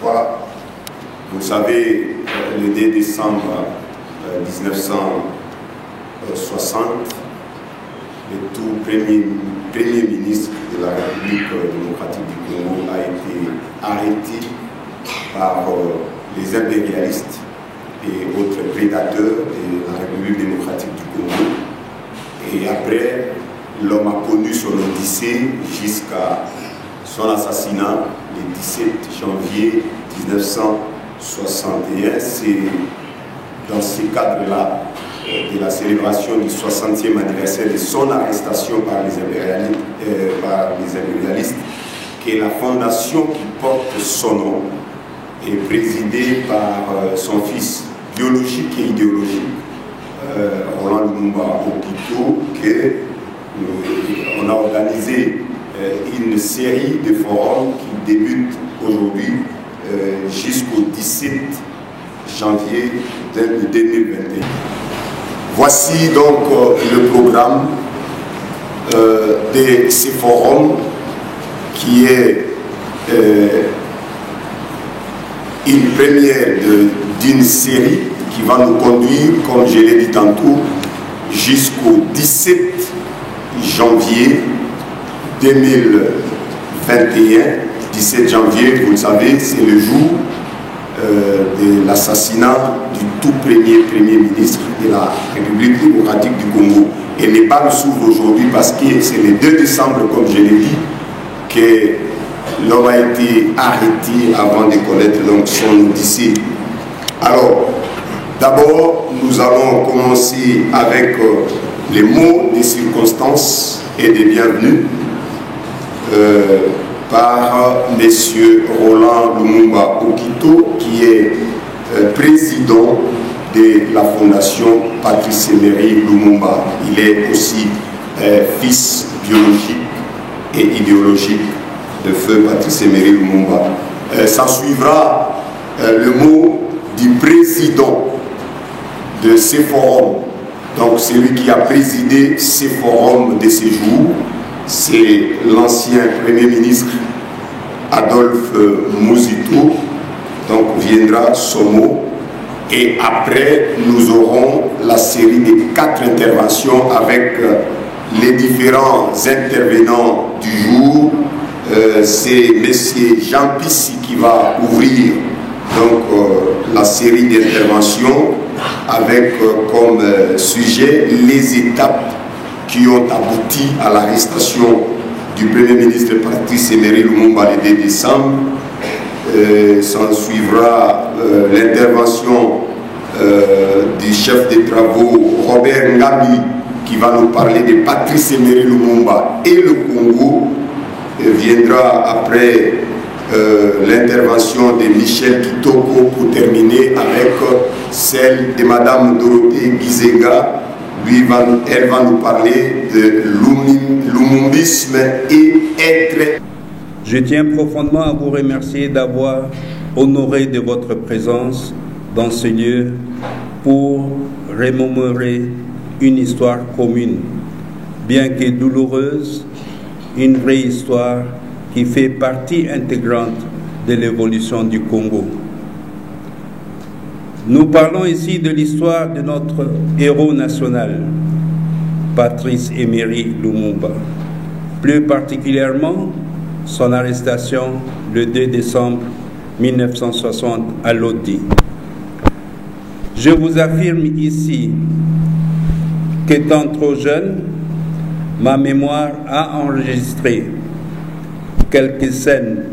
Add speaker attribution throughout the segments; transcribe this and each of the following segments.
Speaker 1: Voilà. Vous savez, le 2 décembre 1960, le tout premier ministre de la République démocratique du Congo a été arrêté par les impérialistes et autres prédateurs de la République démocratique du Congo. Et après, l'homme a connu son odyssée jusqu'à son assassinat le 17 janvier 1961. C'est dans ce cadre-là de la célébration du 60e anniversaire de son arrestation par les impérialistes que la fondation qui porte son nom est présidée par son fils biologique et idéologique, Roland Lumumba Okito, qu'on a organisé une série de forums qui débutent aujourd'hui jusqu'au 17 janvier 2021. Voici donc le programme de ces forums qui est une première d'une série qui va nous conduire, comme je l'ai dit tantôt, jusqu'au 17 janvier 2021. 17 janvier, vous le savez, c'est le jour de l'assassinat du tout premier ministre de la République démocratique du Congo. Et les balles s'ouvrent aujourd'hui parce que c'est le 2 décembre, comme je l'ai dit, que l'homme a été arrêté avant de connaître donc son odyssée. Alors, d'abord, nous allons commencer avec les mots de circonstance et de bienvenue par M. Roland Lumumba Okito, qui est président de la fondation Patrice Emery Lumumba. Il est aussi fils biologique et idéologique de feu Patrice Emery Lumumba. Ça suivra le mot du président de ces forums. Donc celui qui a présidé ces forums de ces jours, c'est l'ancien Premier ministre Adolphe Muzito. Donc viendra son mot. Et après, nous aurons la série de 4 interventions avec les différents intervenants du jour. C'est M. Jean Pissi qui va ouvrir donc, la série d'interventions avec comme sujet les étapes qui ont abouti à l'arrestation du Premier ministre Patrice Emery Lumumba le 2 décembre. S'en suivra l'intervention du chef des travaux Robert Ngabi qui va nous parler de Patrice Emery Lumumba et le Congo. Viendra après l'intervention de Michel Kitoko pour terminer avec celle de Madame Dorothée Gizenga. Elle va nous parler de l'umumbisme et être.
Speaker 2: Je tiens profondément à vous remercier d'avoir honoré de votre présence dans ce lieu pour remémorer une histoire commune, bien que douloureuse, une vraie histoire qui fait partie intégrante de l'évolution du Congo. Nous parlons ici de l'histoire de notre héros national, Patrice Emery Lumumba, plus particulièrement son arrestation le 2 décembre 1960 à Lodi. Je vous affirme ici qu'étant trop jeune, ma mémoire a enregistré quelques scènes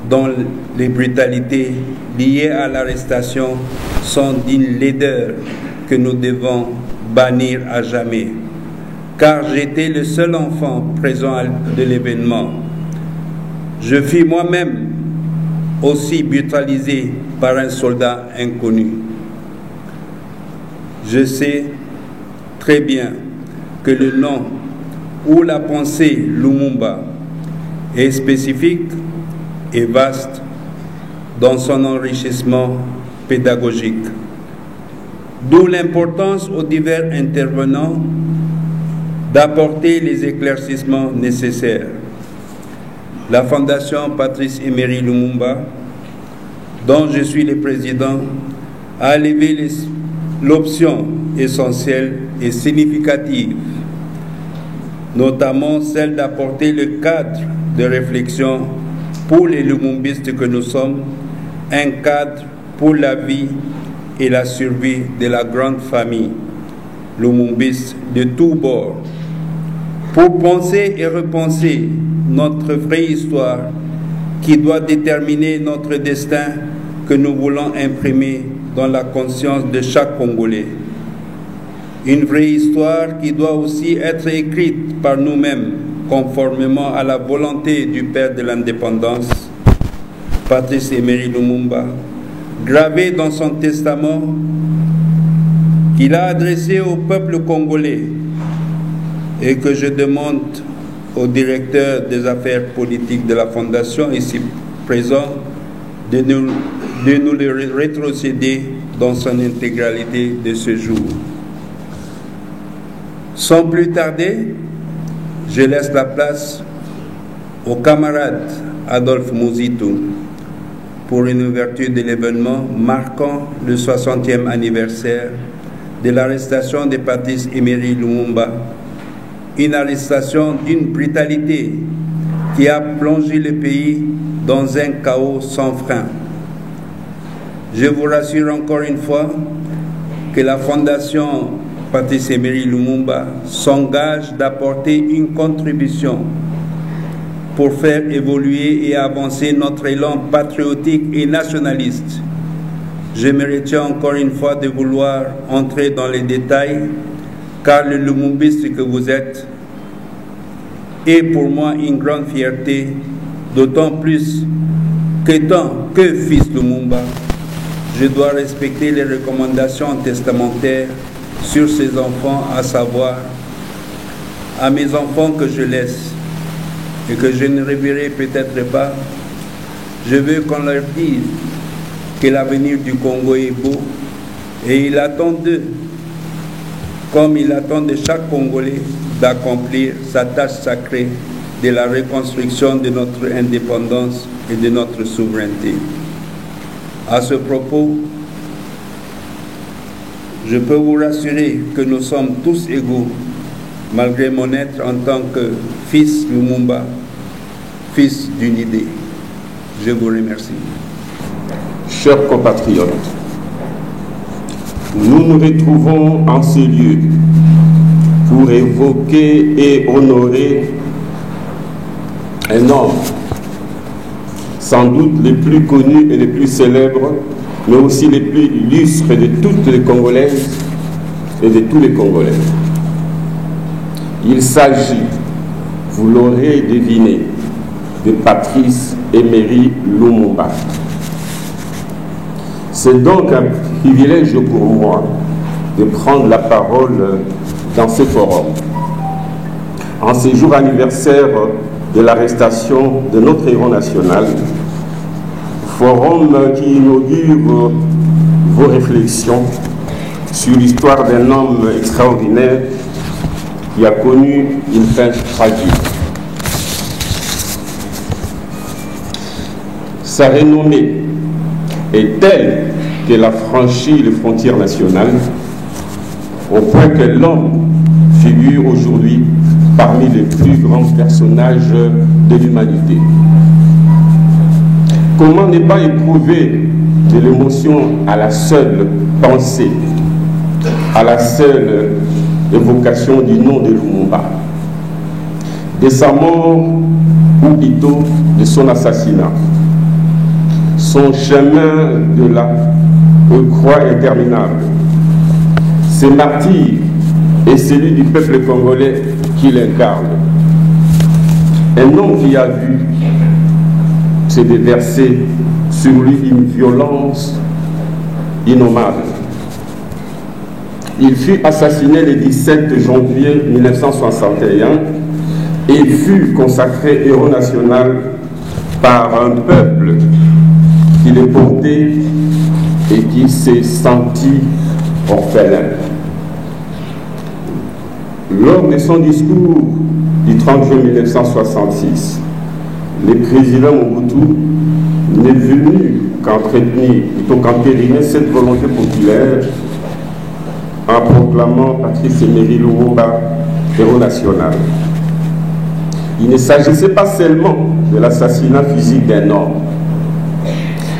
Speaker 2: dont les brutalités liées à l'arrestation sont d'une laideur que nous devons bannir à jamais, car j'étais le seul enfant présent de l'événement. Je fus moi-même aussi brutalisé par un soldat inconnu. Je sais très bien que le nom ou la pensée Lumumba est spécifique et vaste dans son enrichissement pédagogique. D'où l'importance aux divers intervenants d'apporter les éclaircissements nécessaires. La Fondation Patrice Emery Lumumba dont je suis le président, a levé l'option essentielle et significative, notamment celle d'apporter le cadre de réflexion pour les lumumbistes que nous sommes, un cadre pour la vie et la survie de la grande famille lumumbiste de tous bords, pour penser et repenser notre vraie histoire qui doit déterminer notre destin que nous voulons imprimer dans la conscience de chaque Congolais. Une vraie histoire qui doit aussi être écrite par nous-mêmes, conformément à la volonté du Père de l'indépendance, Patrice Emery Lumumba, gravée dans son testament qu'il a adressé au peuple congolais et que je demande au directeur des affaires politiques de la Fondation, ici présent, de nous le rétrocéder dans son intégralité de ce jour. Sans plus tarder, je laisse la place au camarade Adolphe Muzito pour une ouverture de l'événement marquant le 60e anniversaire de l'arrestation de Patrice Emery Lumumba, une arrestation d'une brutalité qui a plongé le pays dans un chaos sans frein. Je vous rassure encore une fois que la Fondation Patrice Emery Lumumba s'engage d'apporter une contribution pour faire évoluer et avancer notre élan patriotique et nationaliste. Je me retiens encore une fois de vouloir entrer dans les détails, car le lumumbiste que vous êtes est pour moi une grande fierté, d'autant plus qu'étant que fils Lumumba, je dois respecter les recommandations testamentaires sur ses enfants, à savoir à mes enfants que je laisse et que je ne reverrai peut-être pas. Je veux qu'on leur dise que l'avenir du Congo est beau et il attend d'eux, comme il attend de chaque Congolais, d'accomplir sa tâche sacrée de la reconstruction de notre indépendance et de notre souveraineté. À ce propos, je peux vous rassurer que nous sommes tous égaux, malgré mon être en tant que fils Lumumba, fils d'une idée. Je vous remercie.
Speaker 3: Chers compatriotes, nous nous retrouvons en ce lieu pour évoquer et honorer un homme, sans doute les plus connus et les plus célèbres, mais aussi les plus illustres de toutes les Congolaises et de tous les Congolais. Il s'agit, vous l'aurez deviné, de Patrice Emery Lumumba. C'est donc un privilège pour moi de prendre la parole dans ce forum. En ce jour anniversaire de l'arrestation de notre héros national, forum qui inaugure vos réflexions sur l'histoire d'un homme extraordinaire qui a connu une fin tragique. Sa renommée est telle qu'elle a franchi les frontières nationales, au point que l'homme figure aujourd'hui parmi les plus grands personnages de l'humanité. Comment ne pas éprouver de l'émotion à la seule pensée, à la seule évocation du nom de Lumumba, de sa mort ou plutôt de son assassinat? Son chemin de la croix interminable, ses martyrs et celui du peuple congolais qu'il incarne. Un homme qui a vu se déverser sur lui une violence innommable. Il fut assassiné le 17 janvier 1961 et fut consacré héros national par un peuple qui le portait et qui s'est senti orphelin. Lors de son discours du 30 juin 1966, le président Mobutu n'est venu qu'entériner cette volonté populaire en proclamant Patrice Emery Lumumba héros national. Il ne s'agissait pas seulement de l'assassinat physique d'un homme,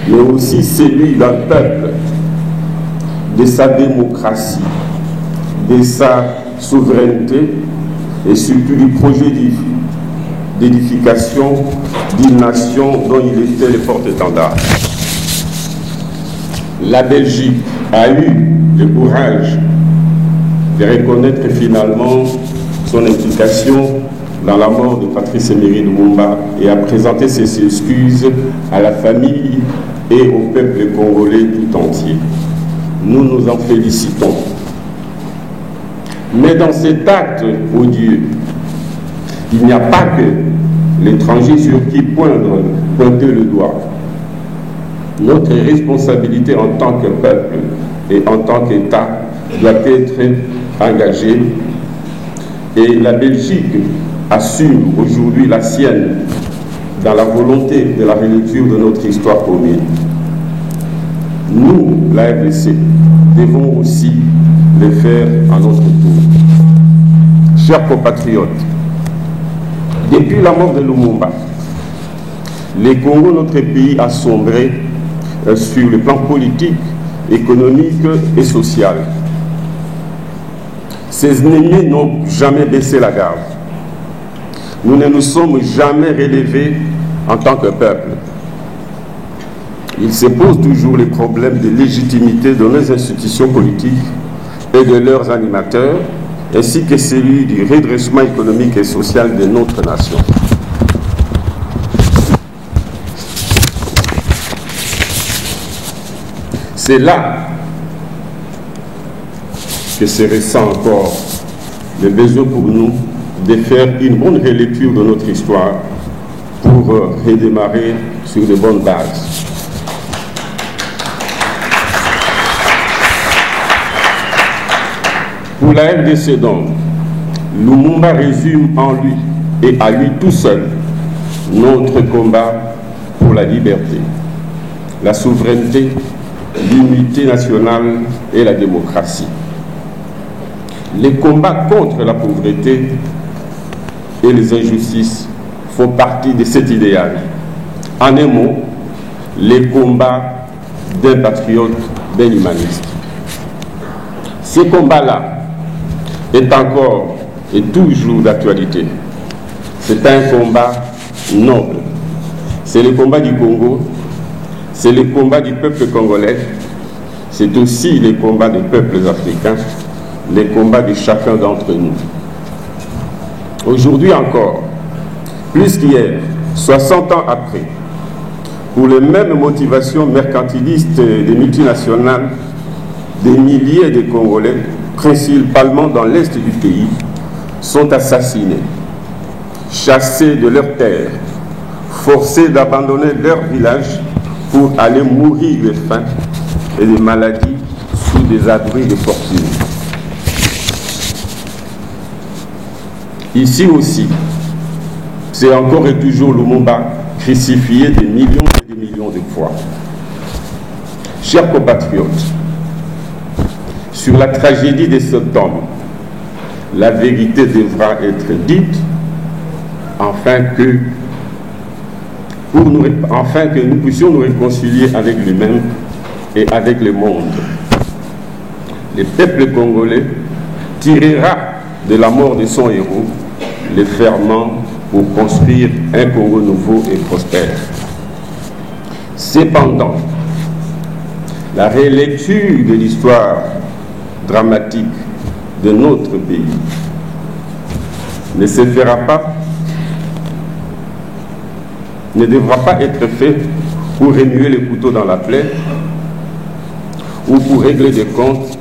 Speaker 3: mais aussi celui d'un peuple, de sa démocratie, de sa souveraineté et surtout du projet d'édification d'une nation dont il était le porte-étendard. La Belgique a eu le courage de reconnaître finalement son implication dans la mort de Patrice Emery Lumumba et a présenté ses excuses à la famille et au peuple congolais tout entier. Nous nous en félicitons. Mais dans cet acte odieux, il n'y a pas que l'étranger sur qui pointer le doigt. Notre responsabilité en tant que peuple et en tant qu'État doit être engagée et la Belgique assume aujourd'hui la sienne dans la volonté de la relecture de notre histoire commune. Nous, la RDC, devons aussi le faire à notre tour. Chers compatriotes, depuis la mort de Lumumba, le Congo, notre pays, a sombré sur le plan politique, économique et social. Ses ennemis n'ont jamais baissé la garde. Nous ne nous sommes jamais relevés en tant que peuple. Il se pose toujours les problèmes de légitimité de nos institutions politiques et de leurs animateurs, ainsi que celui du redressement économique et social de notre nation. C'est là que se ressent encore le besoin pour nous de faire une bonne relecture de notre histoire pour redémarrer sur de bonnes bases. Pour la RDC donc, Lumumba résume en lui et à lui tout seul notre combat pour la liberté, la souveraineté, l'unité nationale et la démocratie. Les combats contre la pauvreté et les injustices font partie de cet idéal. En un mot, les combats d'un patriote, d'un humaniste. Ce combat-là est encore et toujours d'actualité. C'est un combat noble. C'est le combat du Congo, c'est le combat du peuple congolais, c'est aussi le combat des peuples africains, le combat de chacun d'entre nous. Aujourd'hui encore, plus qu'hier, 60 ans après, pour les mêmes motivations mercantilistes des multinationales, des milliers de Congolais, principalement dans l'est du pays, sont assassinés, chassés de leurs terres, forcés d'abandonner leur village pour aller mourir de faim et de maladies sous des abris de fortune. Ici aussi, c'est encore et toujours Lumumba crucifié des millions et des millions de fois. Chers compatriotes, sur la tragédie de cet homme, la vérité devra être dite afin que nous puissions nous réconcilier avec lui-même et avec le monde. Le peuple congolais tirera de la mort de son héros les ferments pour construire un Congo nouveau et prospère. Cependant, la relecture de l'histoire dramatique de notre pays ne se fera pas, ne devra pas être fait pour remuer le couteau dans la plaie ou pour régler des comptes,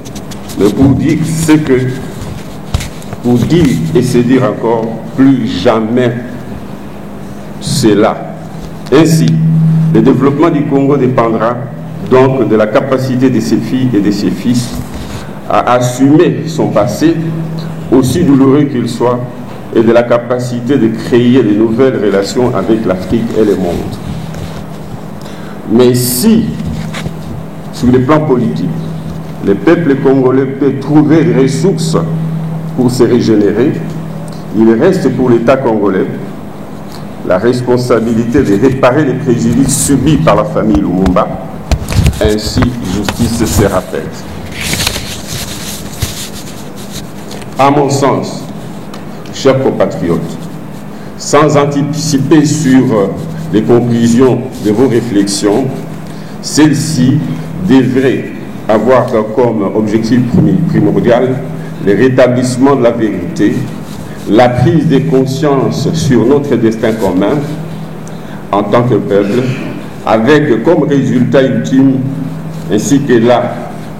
Speaker 3: mais pour dire ce que, pour dire et se dire encore, plus jamais cela. Ainsi, le développement du Congo dépendra donc de la capacité de ses filles et de ses fils à assumer son passé, aussi douloureux qu'il soit, et de la capacité de créer de nouvelles relations avec l'Afrique et le monde. Mais si, sur le plan politique, le peuple congolais peut trouver des ressources pour se régénérer, il reste pour l'État congolais la responsabilité de réparer les préjudices subis par la famille Lumumba. Ainsi, justice sera faite. À mon sens, chers compatriotes, sans anticiper sur les conclusions de vos réflexions, celles-ci devraient avoir comme objectif primordial le rétablissement de la vérité, la prise de conscience sur notre destin commun en tant que peuple, avec comme résultat ultime, ainsi que l'a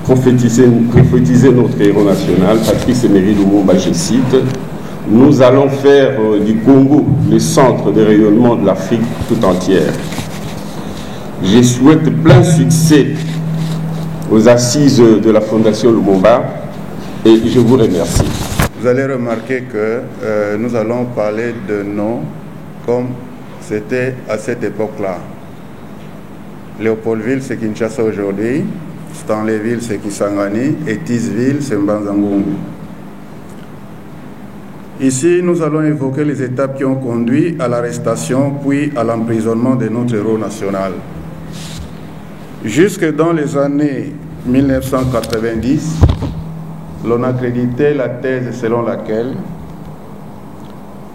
Speaker 3: prophétisé notre héros national, Patrice Emery Lumumba, je cite, « Nous allons faire du Congo le centre de rayonnement de l'Afrique tout entière. » Je souhaite plein succès aux assises de la Fondation Lumumba et je vous remercie.
Speaker 4: Vous allez remarquer que nous allons parler de noms comme c'était à cette époque-là. Léopoldville, c'est Kinshasa aujourd'hui. Stanleyville, c'est Kisangani. Et Tisville, c'est Mbanzangungu. Ici, nous allons évoquer les étapes qui ont conduit à l'arrestation puis à l'emprisonnement de notre héros national. Jusque dans les années 1990, l'on accréditait la thèse selon laquelle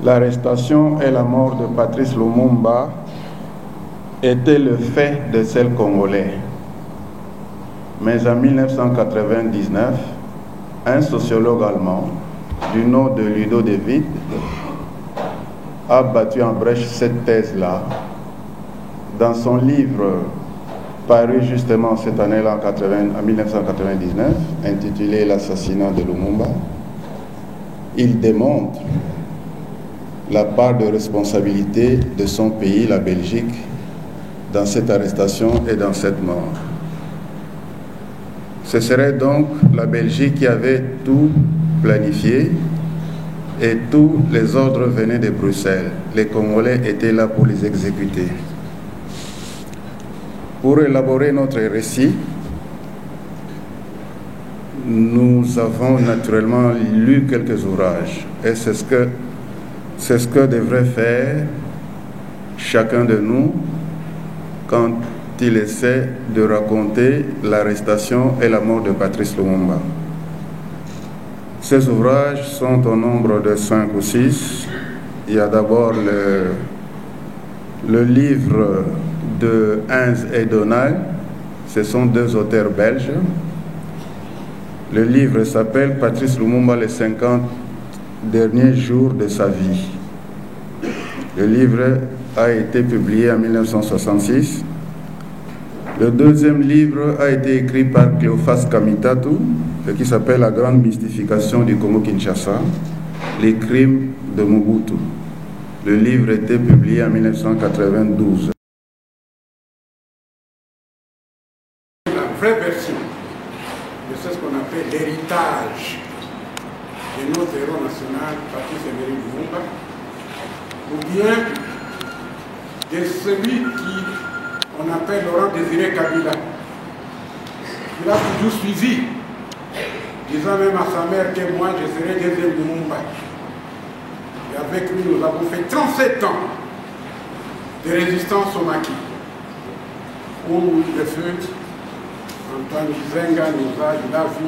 Speaker 4: l'arrestation et la mort de Patrice Lumumba étaient le fait de seuls Congolais. Mais en 1999, un sociologue allemand du nom de Ludo de Witt a battu en brèche cette thèse-là dans son livre paru justement cette année-là en 1999, intitulé « L'assassinat de Lumumba ». Il démontre la part de responsabilité de son pays, la Belgique, dans cette arrestation et dans cette mort. Ce serait donc la Belgique qui avait tout planifié et tous les ordres venaient de Bruxelles. Les Congolais étaient là pour les exécuter. Pour élaborer notre récit, nous avons naturellement lu quelques ouvrages et c'est ce que devrait faire chacun de nous quand il essaie de raconter l'arrestation et la mort de Patrice Lumumba. Ces ouvrages sont au nombre de 5 ou 6. Il y a d'abord le livre de Heinz et Donald, ce sont 2 auteurs belges. Le livre s'appelle Patrice Lumumba, les 50 derniers jours de sa vie. Le livre a été publié en 1966. Le deuxième livre a été écrit par Cléophas Kamitatu, qui s'appelle La grande mystification du Congo-Kinshasa, les crimes de Mobutu. Le livre a été publié en 1992.
Speaker 5: La vraie version de ce qu'on appelle l'héritage de notre héros national, Patrice Emery Lumumba, ou bien de celui qu'on appelle Laurent Désiré Kabila. Il a toujours suivi, disant même à sa mère que moi je serai deuxième Lumumba. Et avec lui, nous avons fait 37 ans de résistance au maquis. Où le feu, Antoine Gizenga nous a, il a vu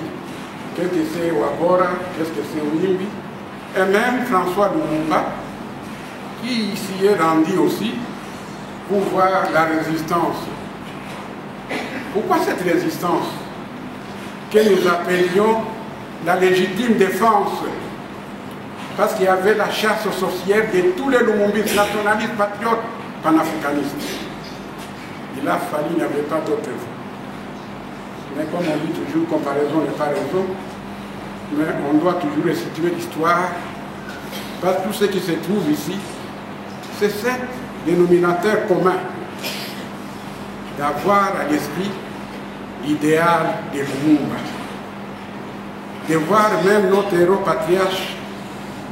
Speaker 5: qu'est-ce que c'est Ouagora, qu'est-ce que c'est Ouyimbi, et même François Lumumba, qui s'y est rendu aussi pour voir la résistance. Pourquoi cette résistance que nous appelions la légitime défense? Parce qu'il y avait la chasse aux sorcières de tous les Lumumbistes, nationalistes, patriotes, panafricanistes. Il a fallu, il n'y avait pas d'autre voie. Mais comme on dit toujours, comparaison n'est pas raison, mais on doit toujours restituer l'histoire, parce que tout ce qui se trouve ici, c'est ce dénominateur commun d'avoir à l'esprit l'idéal de Lumumba, de voir même notre héros patriarche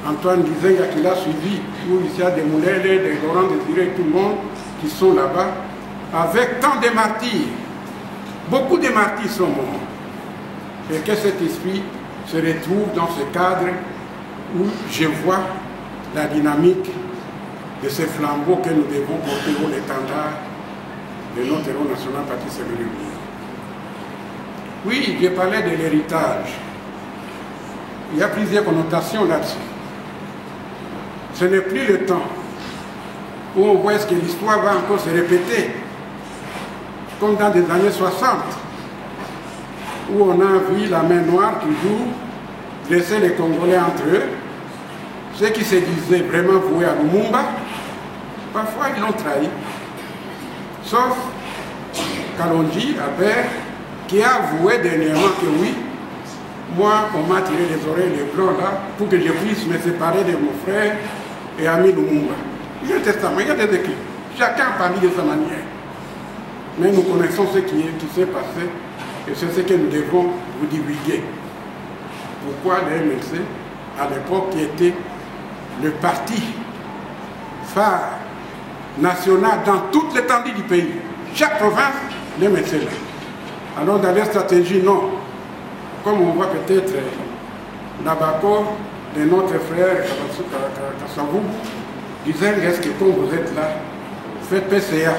Speaker 5: Antoine Gizenga qui l'a suivi, ou Lucien Demoulele, de Laurent Désiré, tout le monde qui sont là-bas, avec tant de martyrs. Beaucoup de martyrs sont morts. Et que cet esprit se retrouve dans ce cadre où je vois la dynamique de ces flambeaux que nous devons porter au l'étendard de notre héros national Patrice Emery Lumumba. Oui, j'ai parlé de l'héritage. Il y a plusieurs connotations là-dessus. Ce n'est plus le temps où on voit que l'histoire va encore se répéter, comme dans les années 60, où on a vu la main noire toujours dresser les Congolais entre eux, ceux qui se disaient vraiment voués à Lumumba, parfois ils l'ont trahi. Sauf Kalonji, Albert, qui a avoué dernièrement que oui, moi on m'a tiré les oreilles, les blancs là, pour que je puisse me séparer de mon frère et ami Lumumba. Il y a un testament, il y a des écrits, chacun parmi de sa manière. Mais nous connaissons ce qui s'est passé et c'est ce que nous devons vous divulguer. Pourquoi le MLC, à l'époque, qui était le parti phare national dans toute l'étendue du pays, chaque province, le MLC là. Alors dans leur stratégie, non. Comme on voit peut-être Nabako, de notre frère Kassavou, disait, est-ce que quand vous êtes là, faites PCA.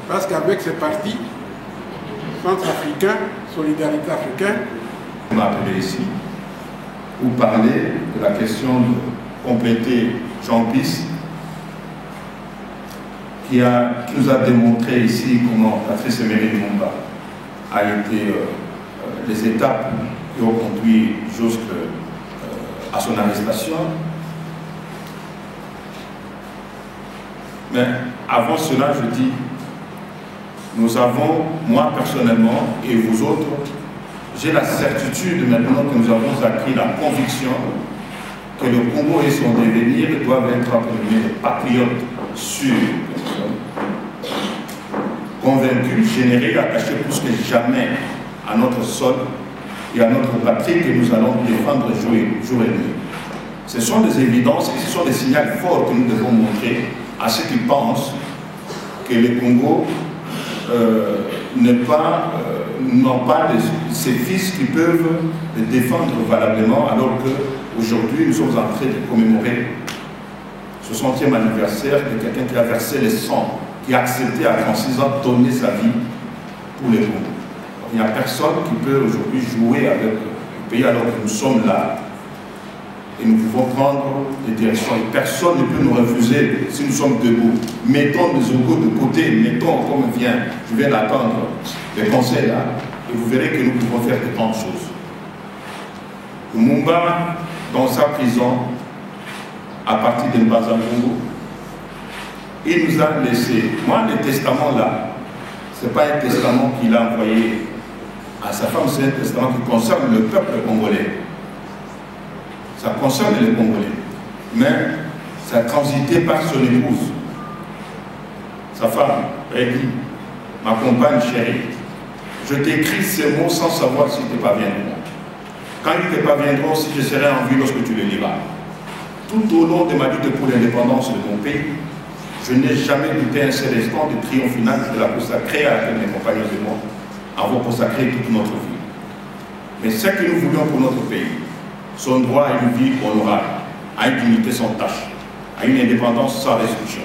Speaker 5: Parce qu'avec ce parti, centrafricain, solidarité africaine,
Speaker 6: on m'a appelé ici pour parler de la question de compléter Jean-Pis qui nous a démontré ici comment Patrice Emery Lumumba a été les étapes qui ont conduit jusqu'à son arrestation. Mais avant cela, je dis, nous avons, moi personnellement et vous autres, j'ai la certitude maintenant que nous avons acquis la conviction que le Congo et son devenir doivent être appelés patriotes sûrs, convaincus, générés, attachés plus que jamais à notre sol et à notre patrie que nous allons défendre jour et nuit. Ce sont des évidences et ce sont des signaux forts que nous devons montrer à ceux qui pensent que le Congo n'ont pas ces fils qui peuvent le défendre valablement, alors qu'aujourd'hui nous sommes en train de commémorer ce 60e anniversaire de quelqu'un qui a versé le sang, qui a accepté à 36 ans de donner sa vie pour le Congo. Il n'y a personne qui peut aujourd'hui jouer avec le pays alors que nous sommes là. Et nous pouvons prendre des directions. Et personne ne peut nous refuser si nous sommes debout. Mettons nos égos de côté, mettons comme je viens d'attendre les conseils là, et vous verrez que nous pouvons faire de grandes choses. Lumumba, dans sa prison, à partir de Mbazangongo, il nous a laissé. Moi, le testament là, ce n'est pas un testament qu'il a envoyé à sa femme, c'est un testament qui concerne le peuple congolais. Ça concerne les Congolais. Mais ça a transité par son épouse, sa femme, elle dit, ma compagne chérie, je t'écris ces mots sans savoir s'ils te parviendront. Quand ils te parviendront, si je serai en vie lorsque tu les liras. Tout au long de ma lutte pour l'indépendance de mon pays, je n'ai jamais douté un seul instant du triomphe final de la consacrer à mes compagnons et moi, avons consacré toute notre vie. Mais ce que nous voulions pour notre pays, son droit à une vie honorable, à une dignité sans tâche, à une indépendance sans restriction.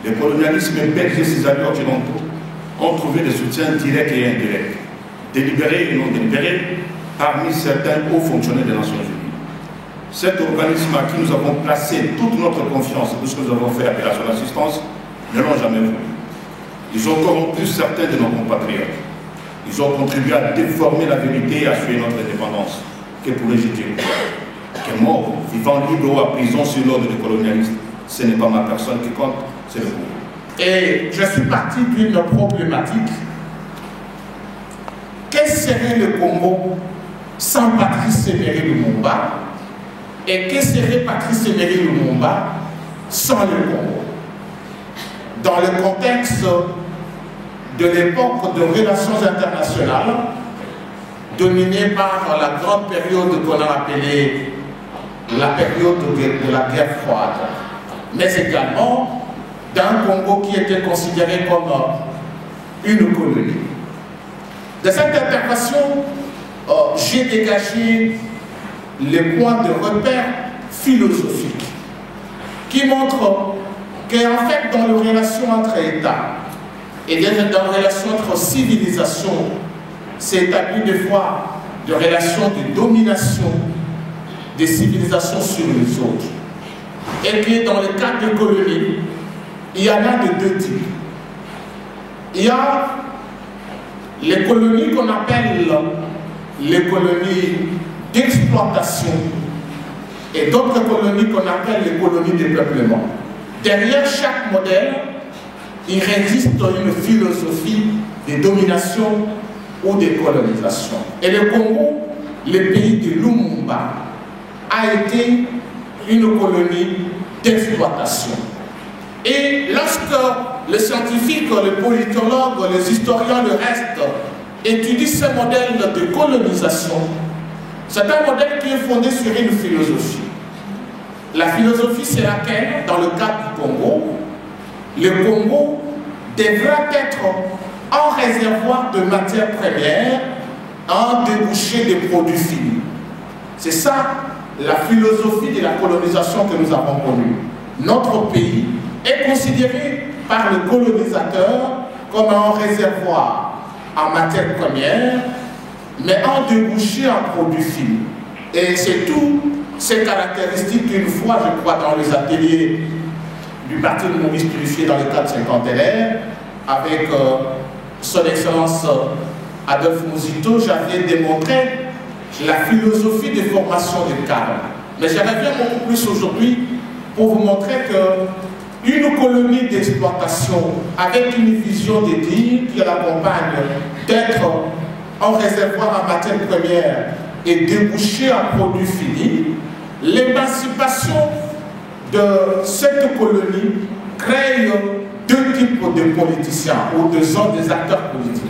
Speaker 6: Le colonialisme belge et ses alliés occidentaux ont trouvé des soutiens directs et indirects, délibérés et non délibérés, parmi certains hauts fonctionnaires des Nations Unies. Cet organisme à qui nous avons placé toute notre confiance pour ce que nous avons fait appel à son assistance ne l'ont jamais voulu. Ils ont corrompu certains de nos compatriotes. Ils ont contribué à déformer la vérité et à assurer notre indépendance. Que pourrais-je dire? Que mort, vivant libre ou à prison sur l'ordre des colonialistes, ce n'est pas ma personne qui compte, c'est le Congo.
Speaker 7: Et je suis parti d'une problématique. Quel serait le Congo sans Patrice Emery Lumumba? Et que serait Patrice Emery Lumumba sans le Congo? Dans le contexte de l'époque de relations internationales, dominée par la grande période qu'on a appelée la période de la guerre froide, mais également d'un Congo qui était considéré comme une colonie. De cette intervention, j'ai dégagé les points de repère philosophiques qui montrent qu'en fait, dans les relations entre États et dans les relations entre civilisations, c'est établi des fois de relations de domination des civilisations sur les autres. Et que dans le cadre des colonies, il y en a de deux types. Il y a les colonies qu'on appelle les colonies d'exploitation et d'autres colonies qu'on appelle les colonies de peuplement. Derrière chaque modèle, il existe une philosophie de domination ou de colonisation. Et le Congo, le pays de Lumumba, a été une colonie d'exploitation. Et lorsque les scientifiques, les politologues, les historiens, le reste, étudient ce modèle de colonisation, c'est un modèle qui est fondé sur une philosophie. La philosophie, c'est laquelle, dans le cas du Congo, le Congo devra être un réservoir de matières premières, un débouché des produits finis. C'est ça la philosophie de la colonisation que nous avons connue. Notre pays est considéré par le colonisateur comme un réservoir en matières premières, mais un débouché en produits finis. Et c'est tout ces caractéristiques qu'une fois, je crois, dans les ateliers du Parti Lumumbiste unifié dans le cadre 50 LR, avec son Excellence Adolphe Muzito, j'avais démontré la philosophie de formation des cadres. Mais j'aimerais bien beaucoup plus aujourd'hui pour vous montrer qu'une colonie d'exploitation avec une vision des dires qui l'accompagne d'être un réservoir en matière première et déboucher en produits finis, l'émancipation de cette colonie crée deux types de politiciens ou des acteurs politiques.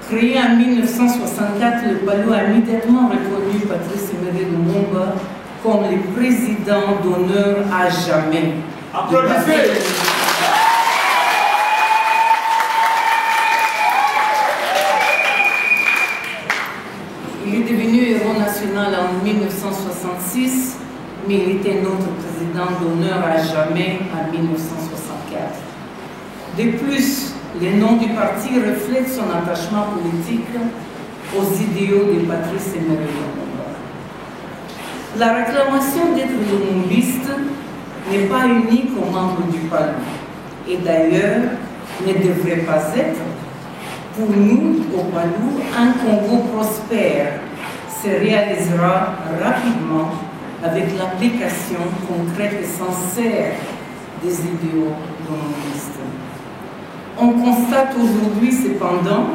Speaker 8: Créé en 1964, le PALU a immédiatement reconnu Patrice Emery Lumumba comme le président d'honneur à jamais.
Speaker 7: Applaudissez!
Speaker 8: Il est devenu héros national en 1966, mais il était notre président d'honneur à jamais en 1964. De plus, le nom du parti reflète son attachement politique aux idéaux de Patrice Emery Lumumba. La réclamation d'être lumumbiste n'est pas unique aux membres du PALU et d'ailleurs ne devrait pas être. Pour nous, au PALU, un Congo prospère se réalisera rapidement avec l'application concrète et sincère des idéaux lumumbistes. On constate aujourd'hui cependant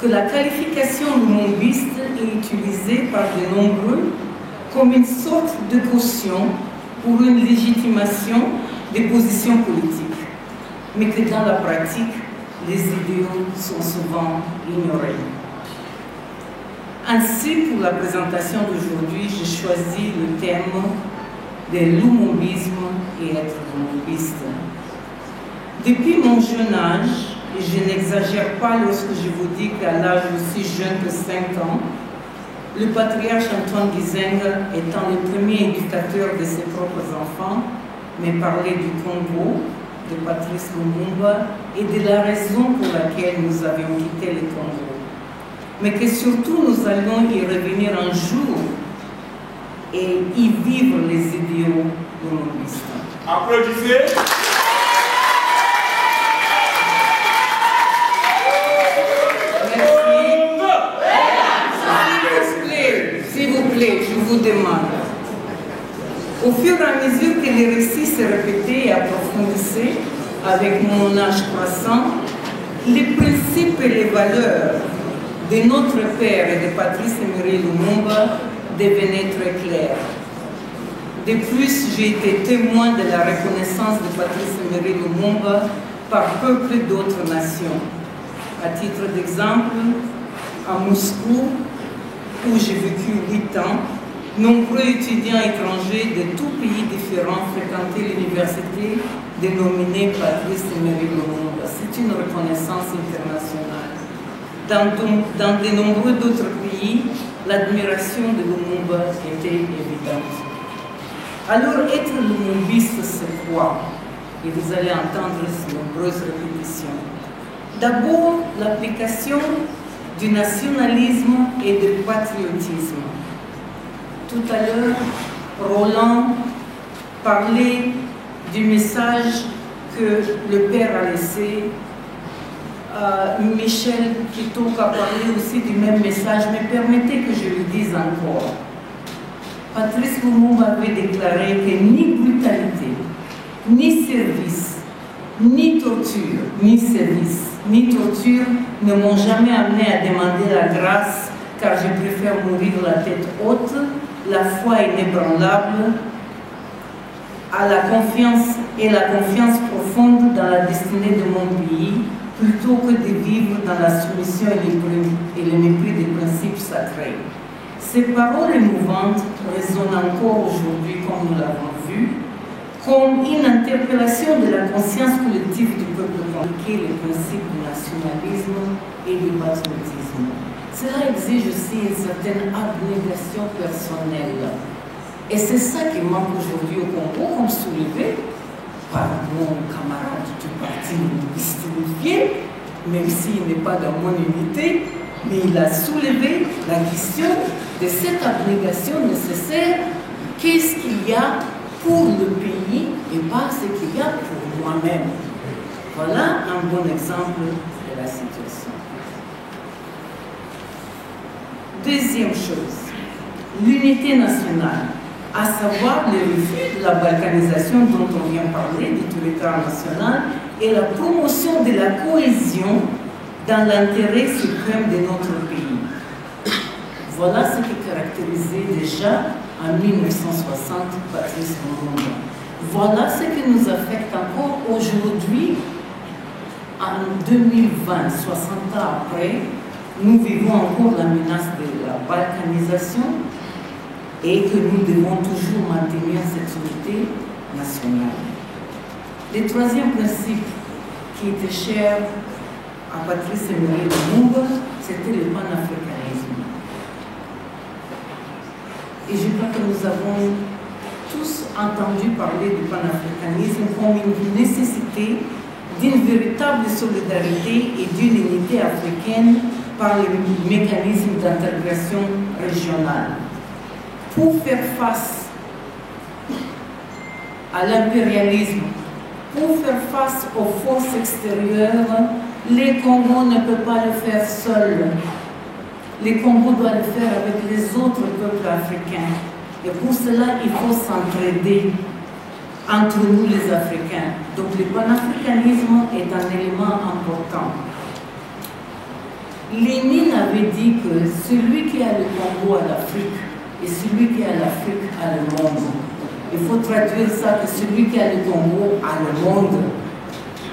Speaker 8: que la qualification lumumbiste est utilisée par de nombreux comme une sorte de caution pour une légitimation des positions politiques, mais que dans la pratique, les idéaux sont souvent ignorés. Ainsi, pour la présentation d'aujourd'hui, j'ai choisi le thème de lumumbisme et être lumumbiste. Depuis mon jeune âge, et je n'exagère pas lorsque je vous dis qu'à l'âge aussi jeune que 5 ans, le patriarche Antoine Gizenga, étant le premier éducateur de ses propres enfants, me parlait du Congo, de Patrice Lumumba et de la raison pour laquelle nous avions quitté le Congo. Mais que surtout nous allions y revenir un jour et y vivre les idéaux lumumbistes.
Speaker 7: Applaudissez!
Speaker 8: S'il vous plaît, je vous demande. Au fur et à mesure que les récits se répétaient et approfondissaient avec mon âge croissant, les principes et les valeurs de notre père et de Patrice Emery Lumumba devenaient très clairs. De plus, j'ai été témoin de la reconnaissance de Patrice Emery Lumumba par peuple d'autres nations. À titre d'exemple, à Moscou, où j'ai vécu 8 ans, Nombreux étudiants étrangers de tout pays différents fréquentaient l'université dénominée Patrice Emery Lumumba. C'est une reconnaissance internationale. Dans de nombreux d'autres pays, l'admiration de Lumumba était évidente. Alors, être lumumbiste, c'est quoi? Et vous allez entendre ces nombreuses répétitions. D'abord, l'application du nationalisme et du patriotisme. Tout à l'heure, Roland parlait du message que le père a laissé. Michel Kitoko a parlé aussi du même message, mais permettez que je le dise encore. Patrice Lumumba avait déclaré que ni brutalité, ni service, ni torture, ni service, ni torture ne m'ont jamais amené à demander la grâce, car je préfère mourir la tête haute, la foi inébranlable, à la confiance et la confiance profonde dans la destinée de mon pays, plutôt que de vivre dans la soumission et le mépris des principes sacrés. Ces paroles émouvantes résonnent encore aujourd'hui, comme nous l'avons vu, comme une interpellation de la conscience collective du peuple congolais, les principes du nationalisme et du patriotisme. Cela exige aussi une certaine abnégation personnelle. Et c'est ça qui manque aujourd'hui au Congo, comme soulevé par mon camarade du parti unifié, même s'il n'est pas dans mon unité, mais il a soulevé la question de cette abnégation nécessaire. Qu'est-ce qu'il y a pour le pays et pas ce qu'il y a pour moi-même? Voilà un bon exemple de la situation. Deuxième chose, l'unité nationale, à savoir le refus de la balkanisation dont on vient parler, du territoire national, et la promotion de la cohésion dans l'intérêt suprême de notre pays. Voilà ce qui caractérisait déjà en 1960 Patrice Lumumba. Voilà ce qui nous affecte encore aujourd'hui, en 2020, 60 ans après. Nous vivons encore la menace de la balkanisation et que nous devons toujours maintenir cette unité nationale. Le troisième principe qui était cher à Patrice Emery Lumumba, c'était le panafricanisme. Et je crois que nous avons tous entendu parler du panafricanisme comme une nécessité d'une véritable solidarité et d'une unité africaine par le mécanisme d'intégration régionale. Pour faire face à l'impérialisme, pour faire face aux forces extérieures, les Congos ne peuvent pas le faire seuls. Les Congos doivent le faire avec les autres peuples africains. Et pour cela, il faut s'entraider entre nous les Africains. Donc le panafricanisme est un élément important. Lénine avait dit que celui qui a le Congo a l'Afrique et celui qui a l'Afrique a le monde. Il faut traduire ça que celui qui a le Congo a le monde.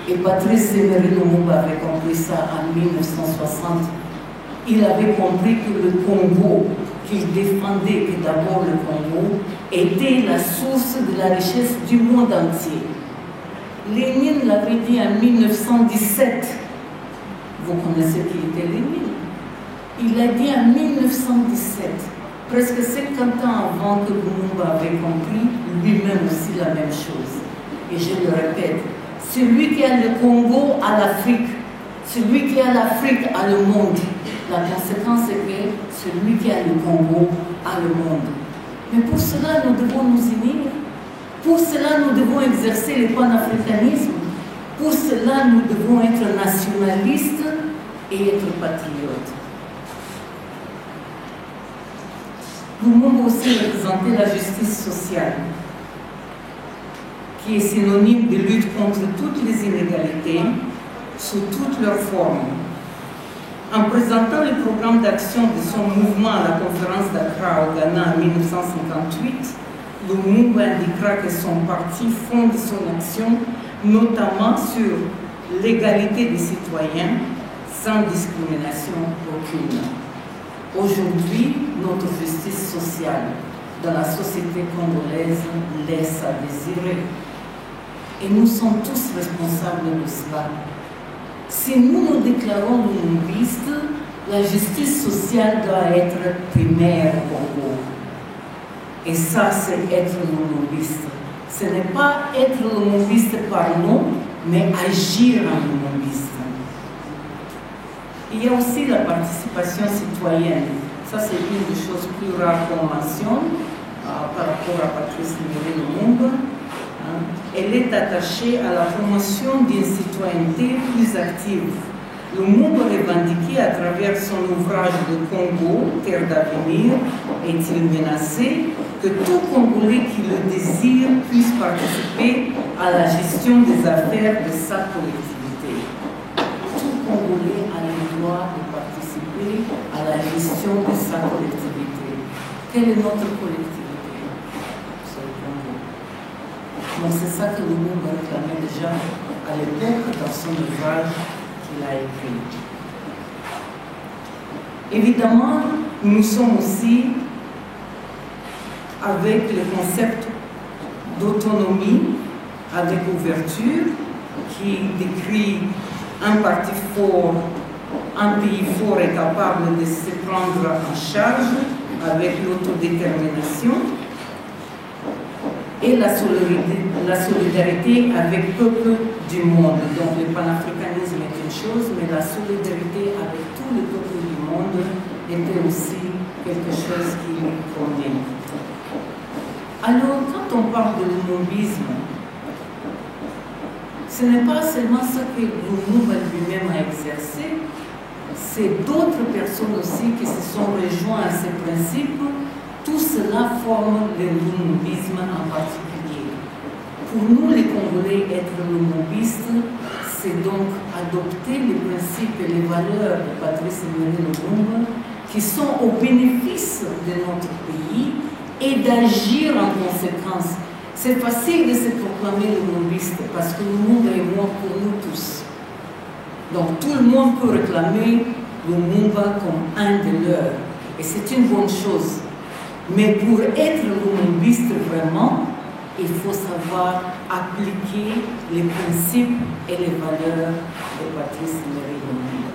Speaker 8: Et Patrice Emery Lumumba avait compris ça en 1960. Il avait compris que le Congo qu'il défendait, que d'abord le Congo, était la source de la richesse du monde entier. Lénine l'avait dit en 1917. Vous connaissez qui était Lénine. Il a dit en 1917, presque 50 ans avant que Lumumba avait compris lui-même aussi la même chose. Et je le répète, celui qui a le Congo a l'Afrique, celui qui a l'Afrique a le monde. La conséquence est que celui qui a le Congo a le monde. Mais pour cela, nous devons nous unir. Pour cela, nous devons exercer le panafricanisme. Pour cela, nous devons être nationalistes et être patriotes. Lumumba aussi représentait la justice sociale, qui est synonyme de lutte contre toutes les inégalités, sous toutes leurs formes. En présentant le programme d'action de son mouvement à la conférence d'Accra au Ghana en 1958, Lumumba indiquera que son parti fonde son action notamment sur l'égalité des citoyens sans discrimination aucune. Aujourd'hui, notre justice sociale dans la société congolaise laisse à désirer. Et nous sommes tous responsables de cela. Si nous nous déclarons lumumbistes, la justice sociale doit être primaire au Congo. Et ça, c'est être lumumbiste. Ce n'est pas être lumumbiste par nom, mais agir en lumumbiste. Il y a aussi la participation citoyenne. Ça, c'est une des choses plus rares qu'on mentionne par rapport à Patrice Emery Lumumba. Elle est attachée à la promotion d'une citoyenneté plus active. Lumumba revendiquait à travers son ouvrage de Congo, Terre d'avenir, est-il menacé, que tout Congolais qui le désire puisse participer à la gestion des affaires de sa collectivité. Tout Congolais a le droit de participer à la gestion de sa collectivité. Quelle est notre collectivité? Donc c'est ça que Lumumba réclamait déjà à l'époque dans son ouvrage qu'il a écrit. Évidemment, nous sommes aussi avec le concept d'autonomie, avec ouverture, qui décrit un parti fort, un pays fort et capable de se prendre en charge avec l'autodétermination, et la solidarité avec le peuple du monde. Donc le panafricanisme est une chose, mais la solidarité avec tout le peuple du monde était aussi quelque chose qui lui convenait. Alors, quand on parle de lumumbisme, ce n'est pas seulement ce que Lumumba lui-même a exercé, c'est d'autres personnes aussi qui se sont rejoints à ces principes. Tout cela forme le lumumbisme en particulier. Pour nous, les Congolais, être lumumbistes, c'est donc adopter les principes et les valeurs de Patrice Emery Lumumba qui sont au bénéfice de notre pays et d'agir en conséquence. C'est facile de se proclamer lumumbiste parce que Lumumba est mort pour nous tous. Donc tout le monde peut réclamer Lumumba comme un de leurs. Et c'est une bonne chose. Mais pour être lumumbiste vraiment, il faut savoir appliquer les principes et les valeurs de Patrice Emery Lumumba.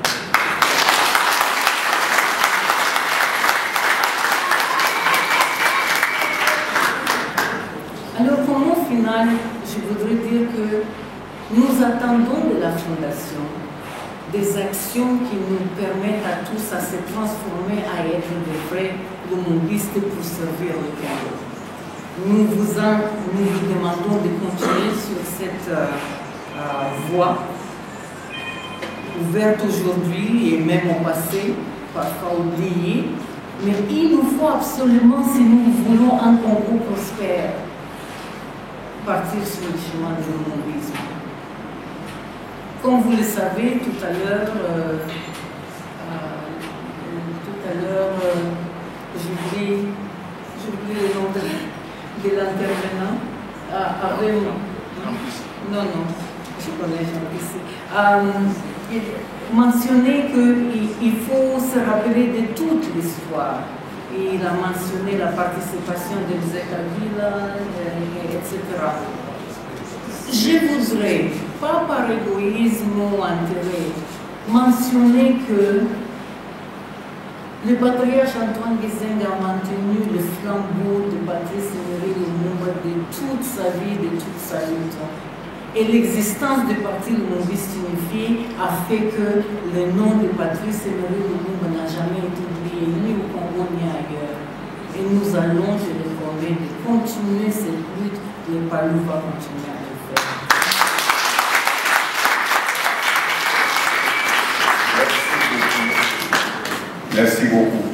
Speaker 8: Alors, pour mot final, je voudrais dire que nous attendons de la Fondation des actions qui nous permettent à tous à se transformer, à être des vrais lumumbistes pour servir le Congo. Nous vous demandons de continuer sur cette voie ouverte aujourd'hui et même au passé, parfois oubliée, mais il nous faut absolument, si nous voulons un Congo prospère, partir sur le chemin du lumumbisme. Comme vous le savez, tout à l'heure, j'oublie le nom de l'intervenant. Non, je connais Jean-Pierre. Mentionner qu'il faut se rappeler de toute l'histoire. Il a mentionné la participation de José Kabila, etc. Je voudrais, pas par égoïsme ou intérêt, mentionner que le patriarche Antoine Gizenga a maintenu le flambeau de Patrice Emery Lumumba de toute sa vie, de toute sa lutte. Et l'existence du parti lumumbiste unifié a fait que le nom de Patrice Emery Lumumba n'a jamais été oublié, ni au Congo ni ailleurs. Et nous allons, je le promets, de continuer cette lutte. Le Palou va continuer à le faire.
Speaker 6: Merci beaucoup.